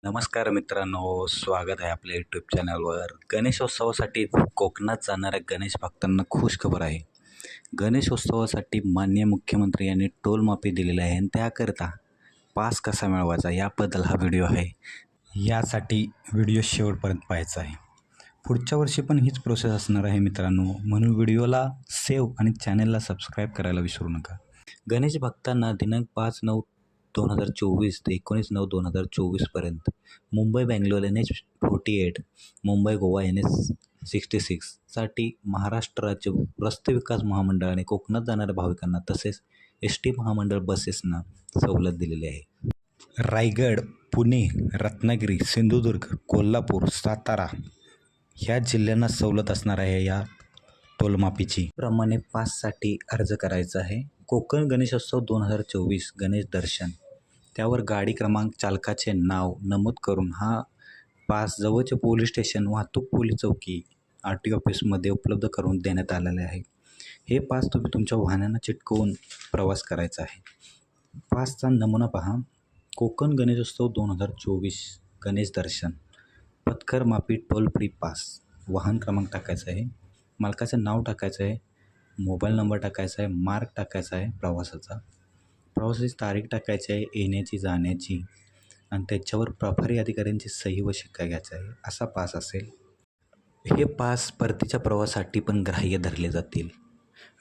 नमस्कार मित्रांनो, स्वागत आहे आपल्या यूट्यूब चॅनलवर. गणेशोत्सवासाठी कोकणात जाणाऱ्या गणेश भक्तांना खुशखबर आहे. गणेशोत्सवासाठी माननीय मुख्यमंत्री यांनी टोलमाफी दिलेली आहे आणि त्याकरिता पास कसा मिळवायचा याबद्दल हा व्हिडिओ आहे. यासाठी व्हिडिओ शेवटपर्यंत पाहायचा आहे. पुढच्या वर्षी पण हीच प्रोसेस असणार आहे मित्रांनो, म्हणून व्हिडिओला सेव्ह आणि चॅनलला सबस्क्राईब करायला विसरू नका. गणेश भक्तांना दिनांक 5/9/2024 ते 19/9/2024 मुंबई बँगलोर NH48, मुंबई गोवा NH66 साठी महाराष्ट्र राज्य रस्ते विकास महामंडळ आणि कोकणात जाणाऱ्या भाविकांना तसेच ST महामंडळ बसेसना सवलत दिलेली आहे. रायगड, पुणे, रत्नागिरी, सिंधुदुर्ग, कोल्हापूर, सातारा ह्या जिल्ह्यांना सवलत असणार आहे या टोलमाफीची. प्रमाणे पाससाठी अर्ज करायचा आहे. कोकण गणेशोत्सव 2024 गणेश दर्शन, त्यावर गाडी क्रमांक, चालकाचे नाव नमूद करून हा पास जवळचे पोलीस स्टेशन, वाहतूक पोलीस चौकी, RTO ऑफिसमध्ये उपलब्ध करून देण्यात आलेले आहे. हे पास तुम्ही तुमच्या वाहनांना चिटकवून प्रवास करायचा आहे. पासचा नमुना पहा. कोकण गणेशोत्सव 2024 गणेश दर्शन, पथकर माफी टोल फ्री पास. वाहन क्रमांक टाकायचा आहे, मालकाचं नाव टाकायचं आहे, मोबाईल नंबर टाकायचा आहे, मार्ग टाकायचा आहे प्रवासाची तारीख टाकायची आहे, येण्याची जाण्याची, आणि त्याच्यावर प्रभारी अधिकाऱ्यांची सही व शिक्का घ्यायचा आहे. असा पास असेल. हे पास परतीच्या प्रवासासाठी पण ग्राह्य धरले जातील.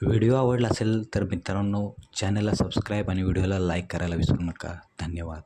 व्हिडिओ आवडला असेल तर मित्रांनो चॅनलला सबस्क्राईब आणि व्हिडिओला लाईक करायला विसरू नका. धन्यवाद.